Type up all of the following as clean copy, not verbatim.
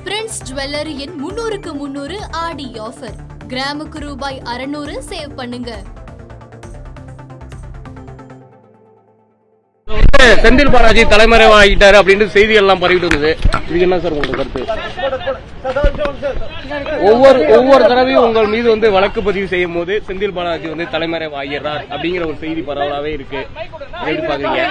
Prince ஜுவல்லரியின் 300க்கு 300 ஆடி offer. கிராமுக்கு ரூபாய் 600 சேவ் பண்ணுங்க. செந்தில் பாலாஜி தலைமறைவாகிட்டாரு அப்படின்னு செய்திகள் எல்லாம் பரவிட்டு இருந்தது. இதுக்கு என்ன சார் உங்களோட கருத்து? ஒவ்வொரு தடவையும் உங்கள் மீது வழக்கு பதிவு செய்யும் போது செந்தில் பாலாஜி தலைமறைவாகிறார் அப்படிங்கிற ஒரு செய்தி பரவலாவே இருக்கு. எப்படி பாக்குறீங்க?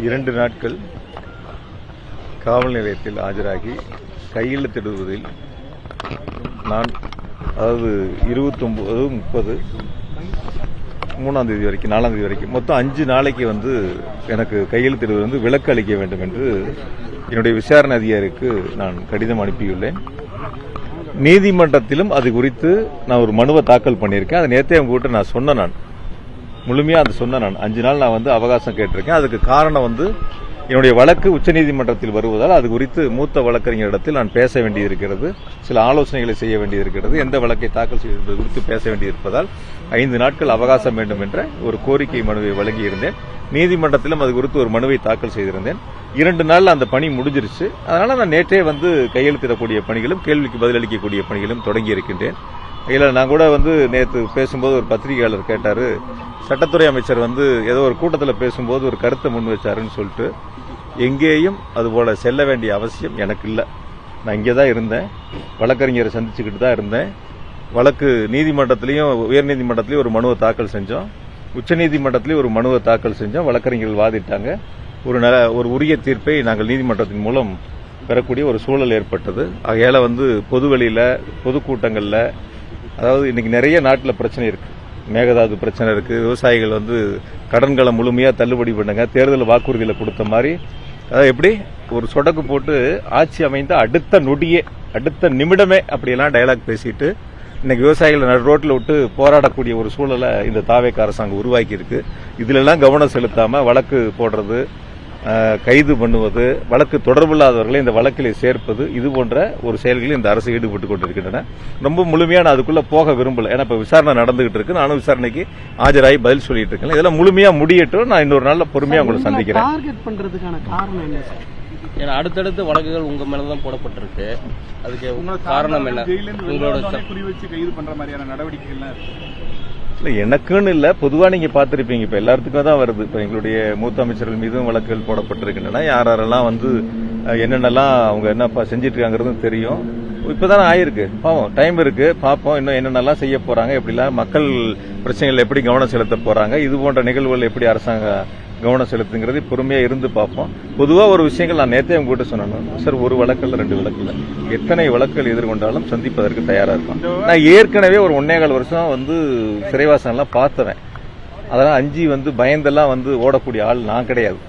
2 நாட்கள் காவல் நிலையத்தில் ஆஜராகி கையெழுத்திடுவதில் நான் 29, 30, 3ஆம் தேதி வரைக்கும் 4ஆம் தேதி வரைக்கும் மொத்தம் 5 நாளைக்கு எனக்கு கையெழுத்திடுவது விலக்கு அளிக்க வேண்டும் என்று என்னுடைய விசாரணை அதிகாரிக்கு நான் கடிதம் அனுப்பியுள்ளேன். நீதிமன்றத்திலும் அது குறித்து நான் ஒரு மனுவை தாக்கல் பண்ணியிருக்கேன். அதை நேற்றே உங்ககிட்ட நான் சொன்னேன். நான் முழுமையா அதை சொன்னேன். நான் 5 நாள் நான் அவகாசம் கேட்டிருக்கேன். அதுக்கு காரணம் என்னுடைய வழக்கு உச்சநீதிமன்றத்தில் வருவதால் அது குறித்து மூத்த வழக்கறிஞரிடத்தில் நான் பேச வேண்டியிருக்கிறது. சில ஆலோசனைகளை செய்ய வேண்டியிருக்கிறது. எந்த வழக்கை தாக்கல் செய்வது குறித்து பேச வேண்டியிருப்பதால் 5 நாட்கள் அவகாசம் வேண்டும் என்ற ஒரு கோரிக்கை மனுவை வழங்கியிருந்தேன். நீதிமன்றத்திலும் அது குறித்து ஒரு மனுவை தாக்கல் செய்திருந்தேன். 2 நாள் அந்த பணி முடிஞ்சிருச்சு. அதனால நான் நேற்றே கையெழுத்திடக்கூடிய பணிகளும் கேள்விக்கு பதிலளிக்கக்கூடிய பணிகளும் தொடங்கி இருக்கின்றேன். இதில் நான் கூட நேற்று பேசும்போது ஒரு பத்திரிகையாளர் கேட்டாரு, சட்டத்துறை அமைச்சர் ஏதோ ஒரு கூட்டத்தில் பேசும்போது ஒரு கருத்தை முன் வச்சாருன்னு சொல்லிட்டு, எங்கேயும் அதுபோல செல்ல வேண்டிய அவசியம் எனக்கு இல்லை. நான் இங்கே தான் இருந்தேன், வழக்கறிஞரை சந்திச்சுக்கிட்டு தான் இருந்தேன். வழக்கு நீதிமன்றத்திலையும் உயர்நீதிமன்றத்திலையும் ஒரு மனுவை தாக்கல் செஞ்சோம், உச்சநீதிமன்றத்திலையும் ஒரு மனுவை தாக்கல் செஞ்சோம். வழக்கறிஞர்கள் வாதிட்டாங்க. ஒரு உரிய தீர்ப்பை நாங்கள் நீதிமன்றத்தின் மூலம் பெறக்கூடிய ஒரு சூழல் ஏற்பட்டது. ஆகையால பொதுவெளியில பொதுக்கூட்டங்களில், அதாவது இன்னைக்கு நிறைய நாட்டில் பிரச்சனை இருக்கு. மேகதாது பிரச்சனை இருக்கு. விவசாயிகள் கடன்களை முழுமையா தள்ளுபடி பண்ணுங்க, தேர்தல் வாக்குறுதியில கொடுத்த மாதிரி, அதாவது எப்படி ஒரு சொடக்கு போட்டு ஆட்சி அமைந்த அடுத்த நொடியே, அடுத்த நிமிடமே அப்படியெல்லாம் டயலாக் பேசிட்டு இன்னைக்கு விவசாயிகளை நடு ரோட்டில் விட்டு போராடக்கூடிய ஒரு சூழலை இந்த தாவேக அரசாங்கம் உருவாக்கி இருக்கு. இதுல எல்லாம் கவனம் செலுத்தாம வழக்கு போடுறது, கைது பண்ணுவது, வழக்கு தொடர்பில்லாதவர்களை இந்த வழக்கிலே சேர்ப்பது, இது போன்ற ஒரு செயல்களில் இந்த அரசு ஈடுபட்டுக் கொண்டிருக்கின்றன. ரொம்ப முழுமையா நான் அதுக்குள்ள போக விரும்பல. ஏன்னா இப்ப விசாரணை நடந்துகிட்டு இருக்கு. நானும் விசாரணைக்கு ஆஜராகி பதில் சொல்லிட்டு இருக்கேன். இதெல்லாம் முழுமையா முடியட்டும். நான் இன்னொரு நாள்ல பொறுமையா உங்களை சந்திக்கிறேன். டார்கெட் பண்றதுக்கான காரணம் என்ன சார்? ஏன்னா அடுத்தடுத்து வழக்குகள் உங்க மேலதான் போடப்பட்டிருக்கு. அதுக்கு காரணம் என்ன? உங்களோட குறி வச்சு கைது பண்ற மாதிரியான நடவடிக்கைகள் இல்ல, எனக்குன்னு இல்ல, பொதுவா நீங்க பாத்திருப்பீங்க. இப்ப எல்லாத்துக்கும் தான் வருது. இப்ப எங்களுடைய மூத்த அமைச்சர்கள் மீதும் வழக்குகள் போடப்பட்டிருக்கின்றன. யாரெல்லாம் என்னென்னலாம் அவங்க என்னப்பா செஞ்சிட்டு இருக்காங்கிறதும் தெரியும். இப்பதானே ஆயிருக்கு. பாவம், டைம் இருக்கு, பாப்போம் இன்னும் என்னென்னலாம் செய்ய போறாங்க, எப்படிலாம் மக்கள் பிரச்சனைகள் எப்படி கவனம் செலுத்த போறாங்க, இது போன்ற நிகழ்வுகள் எப்படி அரசாங்கம் கவனம் செலுத்துங்கிறது பொறுமையா இருந்து பார்ப்போம். பொதுவா ஒரு விஷயங்கள் நான் நேற்றே உங்ககிட்ட சொன்னேன் சார், ஒரு வழக்கில் 2 வழக்கில் எத்தனை வழக்குகள் எதிர்கொண்டாலும் சந்திப்பதற்கு தயாரா இருக்கும். நான் ஏற்கனவே ஒரு 1.25 வருஷம் சிறைவாசம் எல்லாம் பார்த்தவன். அதெல்லாம் அஞ்சி பயந்தெல்லாம் ஓடக்கூடிய ஆள் நான் கிடையாது.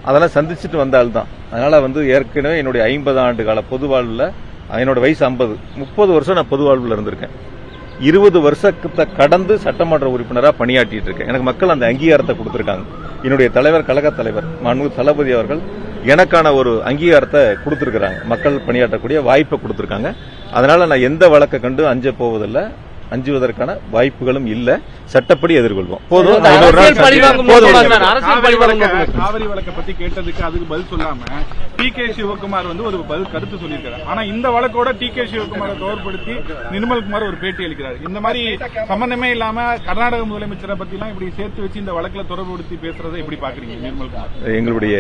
அதெல்லாம் சந்திச்சுட்டு வந்த ஆள் தான். அதனால ஏற்கனவே என்னுடைய 50 ஆண்டு கால பொது வாழ்வுல, என்னோட வயசு 50, 30 வருஷம் நான் பொது வாழ்வுல இருந்திருக்கேன். 20 வருஷத்தை கடந்து சட்டமன்ற உறுப்பினராக பணியாற்றிட்டு இருக்கேன். எனக்கு மக்கள் அந்த அங்கீகாரத்தை கொடுத்திருக்காங்க. என்னுடைய தலைவர், கழக தலைவர் மாண்புமிகு தளபதி அவர்கள் எனக்கான ஒரு அங்கீகாரத்தை கொடுத்திருக்கிறாங்க. மக்கள் பணியாற்றக்கூடிய வாய்ப்பை கொடுத்திருக்காங்க. அதனால நான் எந்த வழக்கை கண்டு அஞ்ச போவதில்லை, அஞ்சுவதற்கான வாய்ப்புகளும் இல்ல. சட்டப்படி எதிர்கொள்வோம். போதும். காவிரி வழக்கை பத்தி கேட்டதுக்கு அதுக்கு பதில் சொல்லாம டி.கே. சிவகுமார் ஒரு பதில் கருத்து சொல்லியிருக்காரு. ஆனா இந்த வழக்கோட டி.கே. சிவகுமாரை தொடர்படுத்தி நிர்மல்குமார் ஒரு பேட்டி அளிக்கிறார். இந்த மாதிரி சம்பந்தமே இல்லாம கர்நாடக முதலமைச்சரை பத்தி எல்லாம் இப்படி சேர்த்து வச்சு இந்த வழக்குல தொடர்புபடுத்தி பேசுறதை எப்படி பாக்குறீங்க நிர்மல்குமார்? எங்களுடைய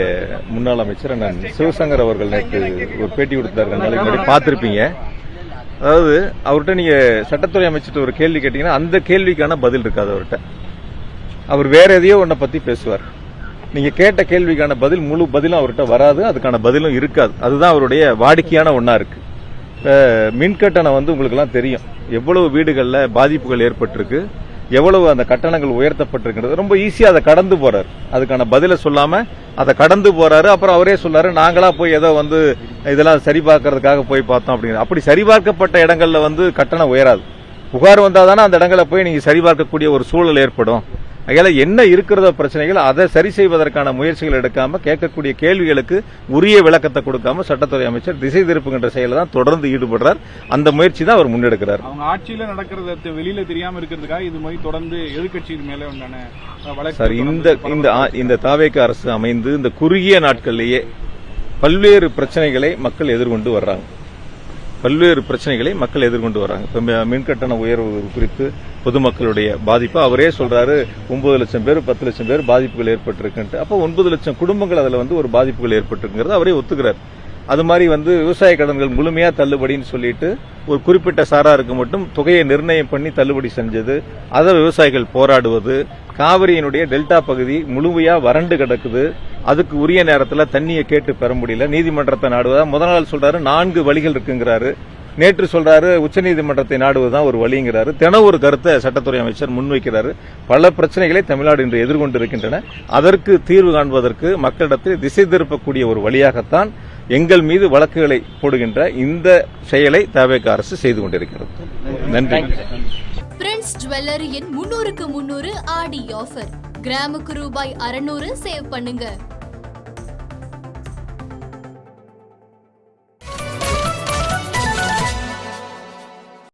முன்னாள் அமைச்சர் அண்ணன் சிவசங்கர் அவர்கள் நேற்று ஒரு பேட்டி கொடுத்தாரு, பார்த்திருப்பீங்க. அதாவது அவர்கிட்ட நீங்க சட்டத்துறை அமைச்சிட்டு ஒரு கேள்வி கேட்டீங்கன்னா அந்த கேள்விக்கான பதில் இருக்காது அவர்கிட்ட. அவர் வேற எதையோ ஒன்ன பத்தி பேசுவார். நீங்க கேட்ட கேள்விக்கான பதில், முழு பதிலும் அவர்கிட்ட வராது, அதுக்கான பதிலும் இருக்காது. அதுதான் அவருடைய வாடிக்கையான ஒன்னா இருக்கு. மின்கட்டணம் உங்களுக்கு எல்லாம் தெரியும், எவ்வளவு வீடுகள்ல பாதிப்புகள் ஏற்பட்டிருக்கு, எவ்வளவு அந்த கட்டணங்கள் உயர்த்தப்பட்டிருக்கிறது. ரொம்ப ஈஸியா அதை கடந்து போறாரு. அதுக்கான பதில சொல்லாம அதை கடந்து போறாரு. அப்புறம் அவரே சொல்லாரு, நாங்களா போய் ஏதோ இதெல்லாம் சரிபார்க்கறதுக்காக போய் பார்த்தோம் அப்படிங்கிற. அப்படி சரிபார்க்கப்பட்ட இடங்கள்ல கட்டணம் உயராது. புகார் வந்தாதானே அந்த இடங்களை போய் நீங்க சரிபார்க்கக்கூடிய ஒரு சூழல் ஏற்படும். அதனால என்ன இருக்கிறதோ பிரச்சனைகள் அதை சரி செய்வதற்கான முயற்சிகள் எடுக்காம, கேட்கக்கூடிய கேள்விகளுக்கு உரிய விளக்கத்தை கொடுக்காம சட்டத்துறை அமைச்சர் திசை திருப்புகின்ற செயல தான் தொடர்ந்து ஈடுபடுறார். அந்த முயற்சி தான் அவர் முன்னெடுக்கிறார். அவங்க ஆட்சியில நடக்கிறத வெளியில தெரியாம இருக்கிறதுக்காக இது மாதிரி தொடர்ந்து எதிர்க்கட்சி மேல உண்டான சார், இந்த தாவேக அரசு அமைந்து இந்த குறுகிய நாட்களிலேயே பல்வேறு பிரச்சனைகளை மக்கள் எதிர்கொண்டு வர்றாங்க. இப்ப மின்கட்டண உயர்வு குறித்து பொதுமக்களுடைய பாதிப்பு அவரே சொல்றாரு. 9 லட்சம் பேர் 10 லட்சம் பேர் பாதிப்புகள் ஏற்பட்டிருக்கு. அப்போ 9 லட்சம் குடும்பங்கள் அதுல ஒரு பாதிப்புகள் ஏற்பட்டிருக்கிறது அவரே ஒத்துக்கிறார். அது மாதிரி விவசாய கடன்கள் முழுமையா தள்ளுபடின்னு சொல்லிட்டு ஒரு குறிப்பிட்ட சாராருக்கு மட்டும் தொகையை நிர்ணயம் பண்ணி தள்ளுபடி செஞ்சது, அதை விவசாயிகள் போராடுவது, காவிரியினுடைய டெல்டா பகுதி முழுமையா வறண்டு கிடக்குது, அதுக்கு உரிய நேரத்தில் தண்ணியை கேட்டு பெற முடியல, நீதிமன்றத்தை நாடுவதா. முதல் நாள் சொல்றாரு 4 வழிகள் இருக்குங்கிறாரு, நேற்று சொல்றாரு உச்சநீதிமன்றத்தை நாடுவதுதான் ஒரு வழிங்கிறாரு. தினம் ஒரு கருத்தை சட்டத்துறை அமைச்சர் முன்வைக்கிறாரு. பல பிரச்சனைகளை தமிழ்நாடு இன்று எதிர்கொண்டிருக்கின்றன. அதற்கு தீர்வு காண்பதற்கு மக்களிடத்தில் திசை திருப்பக்கூடிய ஒரு வழியாகத்தான் எங்கள் மீது வழக்குகளை போடுகின்ற இந்த செயலை தவேக அரசு செய்து கொண்டிருக்கிறது. நன்றி. பிரின்ஸ் ஜுவல்லரியின் 300க்கு 300 ஆடி ஆஃபர். கிராமுக்கு ரூபாய் 600 சேவ் பண்ணுங்க.